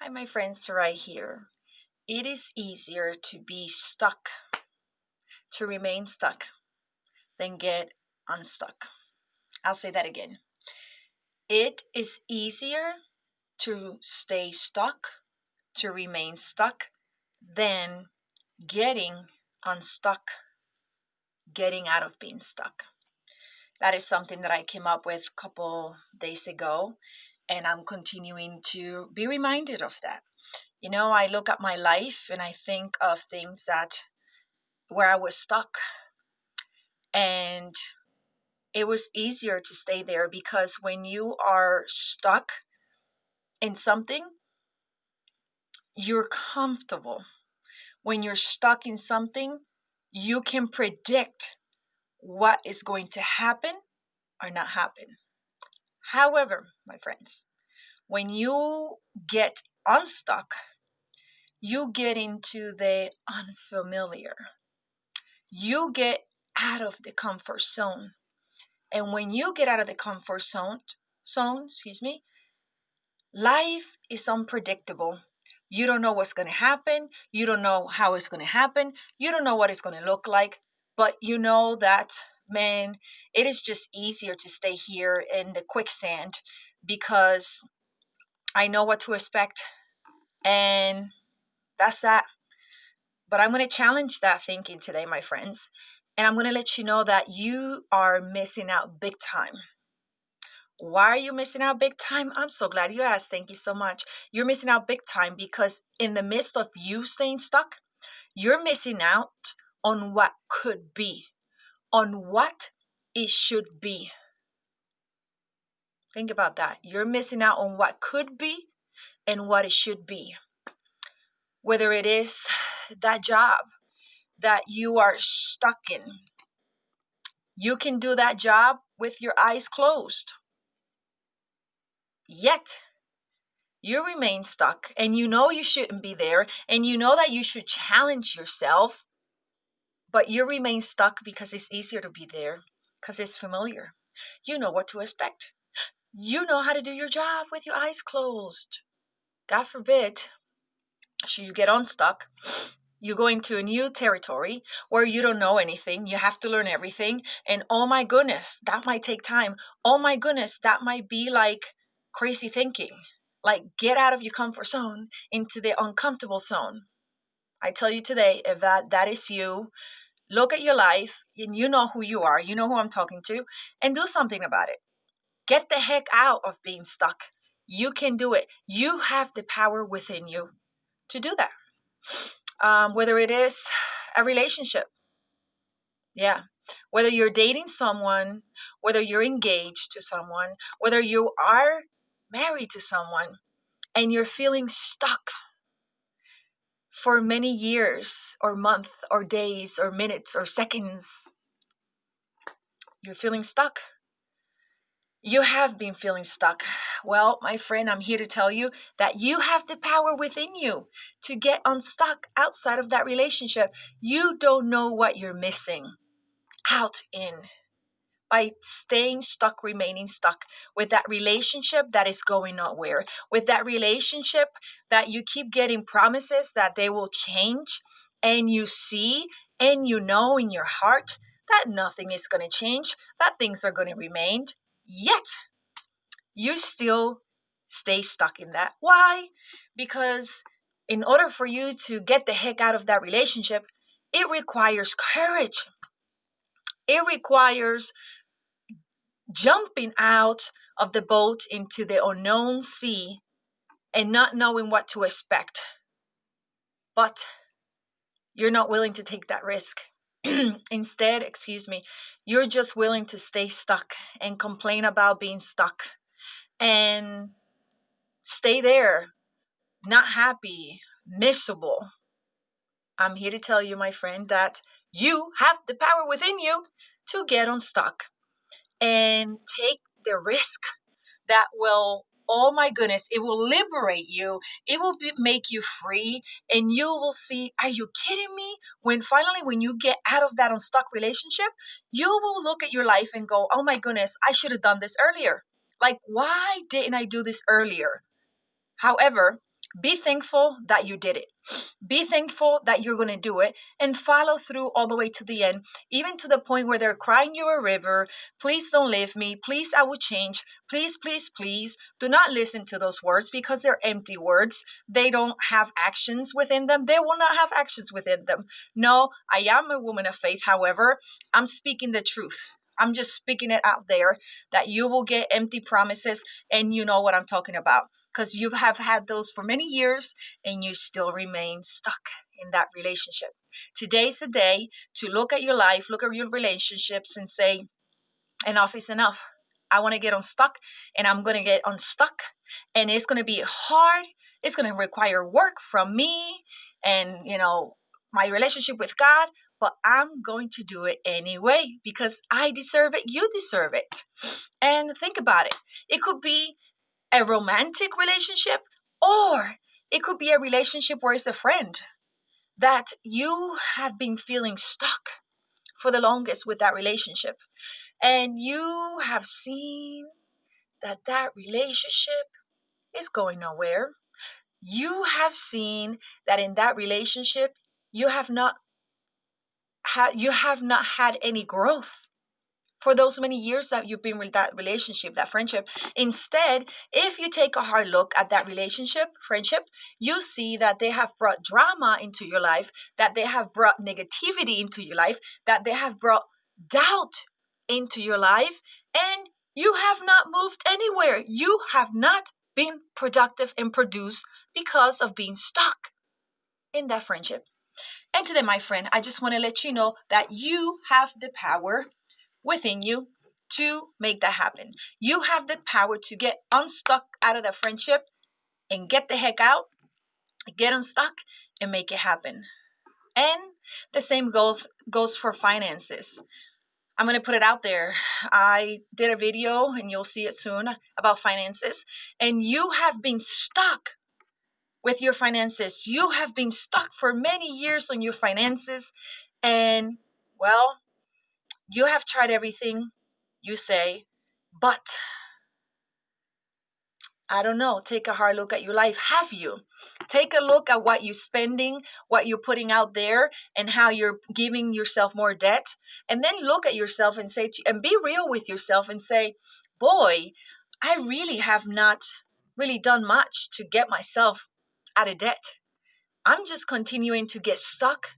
Hi, my friends, right here. It is easier to be stuck, to remain stuck, than get unstuck. I'll say that again. It is easier to stay stuck, to remain stuck, than getting unstuck, getting out of being stuck. That is something that I came up with a couple days ago, and I'm continuing to be reminded of that. I look at my life and I think of things that where I was stuck, and it was easier to stay there because when you are stuck in something, you're comfortable. When you're stuck in something, you can predict what is going to happen or not happen. However, my friends, when you get unstuck, you get into the unfamiliar. You get out of the comfort zone. And when you get out of the comfort zone, life is unpredictable. You don't know what's going to happen. You don't know how it's going to happen. You don't know what it's going to look like. But you know that, man, it is just easier to stay here in the quicksand because I know what to expect. And that's that. But I'm going to challenge that thinking today, my friends. And I'm going to let you know that you are missing out big time. Why are you missing out big time? I'm so glad you asked. Thank you so much. You're missing out big time because in the midst of you staying stuck, you're missing out on what could be, on what it should be. Think about that. You're missing out on what could be and what it should be. Whether it is that job that you are stuck in, you can do that job with your eyes closed. Yet, you remain stuck and you know you shouldn't be there and you know that you should challenge yourself, but you remain stuck because it's easier to be there because it's familiar. You know what to expect. You know how to do your job with your eyes closed. God forbid, should you get unstuck, you go into a new territory where you don't know anything. You have to learn everything. And oh my goodness, that might take time. Oh my goodness, that might be like crazy thinking. Like get out of your comfort zone into the uncomfortable zone. I tell you today, if that is you, look at your life and you know who you are. You know who I'm talking to, and do something about it. Get the heck out of being stuck. You can do it. You have the power within you to do that. Whether it is a relationship, yeah, whether you're dating someone, whether you're engaged to someone, whether you are married to someone and you're feeling stuck for many years or months or days or minutes or seconds, you're feeling stuck. You have been feeling stuck. Well, my friend, I'm here to tell you that you have the power within you to get unstuck outside of that relationship. You don't know what you're missing out in by staying stuck, remaining stuck with that relationship that is going nowhere, with that relationship that you keep getting promises that they will change, and you see and you know in your heart that nothing is going to change, that things are going to remain. Yet, you still stay stuck in that. Why? Because in order for you to get the heck out of that relationship, it requires courage. It requires jumping out of the boat into the unknown sea and not knowing what to expect. But you're not willing to take that risk. Instead, you're just willing to stay stuck and complain about being stuck and stay there, not happy, miserable. I'm here to tell you, my friend, that you have the power within you to get unstuck and take the risk that will, oh my goodness, it will liberate you. It will make you free. And you will see, are you kidding me? When you get out of that unstuck relationship, you will look at your life and go, oh my goodness, I should have done this earlier. Like, why didn't I do this earlier? However, Be thankful that you did it. Be thankful that you're going to do it and follow through all the way to the end, even to the point where they're crying you a river. Please don't leave me. Please, I will change. Please, please, please. Do not listen to those words because they're empty words. They don't have actions within them. They will not have actions within them. No, I am a woman of faith. However, I'm speaking the truth. I'm just speaking it out there that you will get empty promises, and you know what I'm talking about because you have had those for many years and you still remain stuck in that relationship. Today's the day to look at your life, look at your relationships, and say, enough is enough. I want to get unstuck, and I'm going to get unstuck, and it's going to be hard. It's going to require work from me and, my relationship with God, but I'm going to do it anyway because I deserve it. You deserve it. And think about it. It could be a romantic relationship, or it could be a relationship where it's a friend that you have been feeling stuck for the longest with that relationship. And you have seen that that relationship is going nowhere. You have seen that in that relationship you have not had any growth for those many years that you've been with that relationship, that friendship. Instead, if you take a hard look at that relationship, friendship, you see that they have brought drama into your life, that they have brought negativity into your life, that they have brought doubt into your life, and you have not moved anywhere. You have not been productive and produced because of being stuck in that friendship. And today, my friend, I just want to let you know that you have the power within you to make that happen. You have the power to get unstuck out of the friendship and get the heck out, get unstuck and make it happen. And the same goes for finances. I'm going to put it out there. I did a video, and you'll see it soon, about finances. And you have been stuck with your finances. You have been stuck for many years on your finances. And, well, you have tried everything, you say, but I don't know. Take a hard look at your life. Have you? Take a look at what you're spending, what you're putting out there, and how you're giving yourself more debt. And then look at yourself and and be real with yourself and say, boy, I really have not really done much to get myself out of debt. I'm just continuing to get stuck,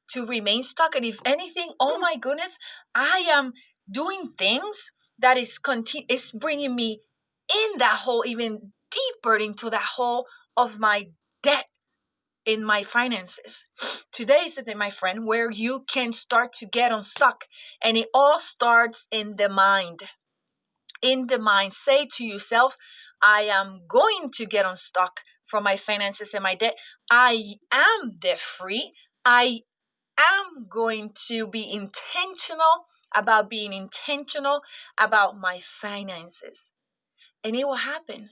to remain stuck. And if anything, oh my goodness, I am doing things that is bringing me in that hole, even deeper into that hole of my debt in my finances. Today is the day, my friend, where you can start to get unstuck. And it all starts in the mind. In the mind, say to yourself, I am going to get unstuck from my finances and my debt. I am debt free. I am going to be intentional about being intentional about my finances. And it will happen.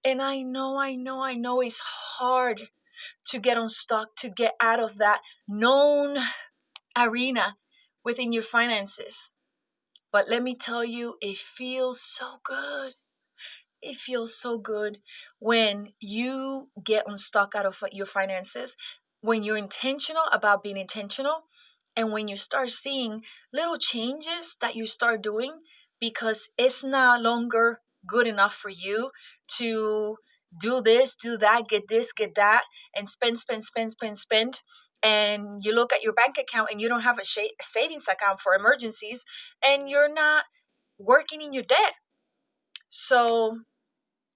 And I know it's hard to get unstuck, to get out of that known arena within your finances. But let me tell you, it feels so good. It feels so good when you get unstuck out of your finances, when you're intentional about being intentional, and when you start seeing little changes that you start doing because it's no longer good enough for you to do this, do that, get this, get that, and spend. And you look at your bank account and you don't have a savings account for emergencies, and you're not working in your debt. So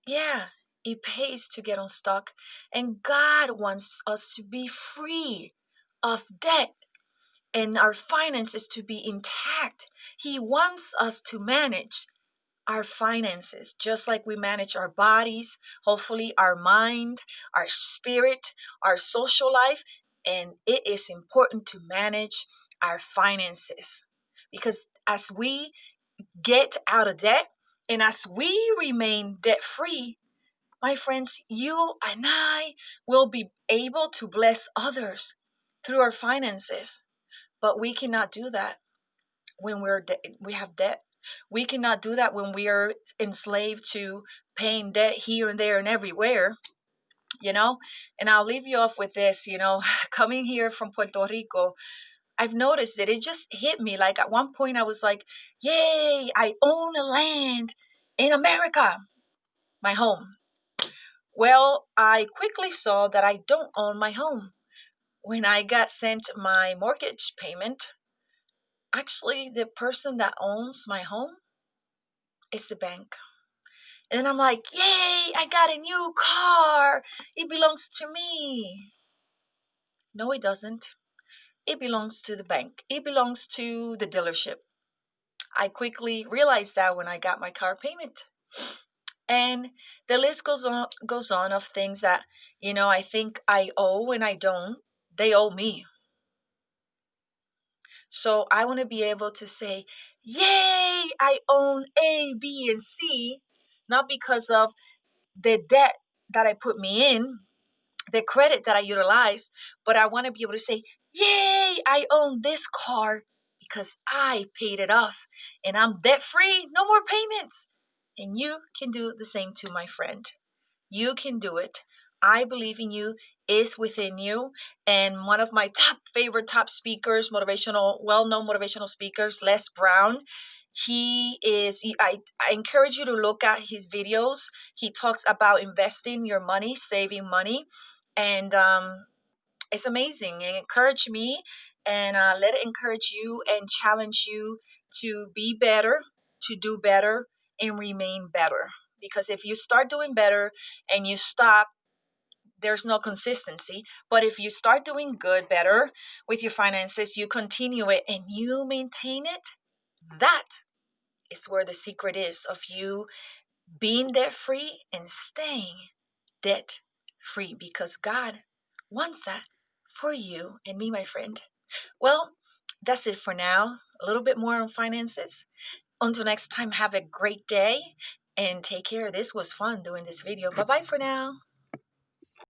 yeah, it pays to get unstuck. And God wants us to be free of debt and our finances to be intact. He wants us to manage our finances just like we manage our bodies, hopefully our mind, our spirit, our social life. And it is important to manage our finances because as we get out of debt and as we remain debt free, my friends, you and I will be able to bless others through our finances. But we cannot do that when we have debt. We cannot do that when we are enslaved to paying debt here and there and everywhere. you know. And I'll leave you off with this, coming here from Puerto Rico, I've noticed that it just hit me. Like at one point, I was like, yay, I own a land in America, my home. Well, I quickly saw that I don't own my home. When I got sent my mortgage payment, actually, the person that owns my home is the bank. And I'm like, yay, I got a new car. It belongs to me. No, it doesn't. It belongs to the bank. It belongs to the dealership. I quickly realized that when I got my car payment. And the list goes on of things that, I think I owe and I don't. They owe me. So I want to be able to say, yay, I own A, B, and C, not because of the debt that I put me in, the credit that I utilize, but I want to be able to say, yay, I own this car because I paid it off and I'm debt free, no more payments. And you can do the same too, my friend. You can do it. I believe in you is within you. And one of my top speakers, well-known motivational speakers, Les Brown, I encourage you to look at his videos. He talks about investing your money, saving money. And it's amazing. It encouraged me, and let it encourage you and challenge you to be better, to do better, and remain better. Because if you start doing better and you stop, there's no consistency. But if you start doing better with your finances, you continue it and you maintain it, that is where the secret is of you being debt free and staying debt free, because God wants that for you and me, my friend. Well, that's it for now. A little bit more on finances. Until next time, have a great day and take care. This was fun doing this video. Bye bye for now.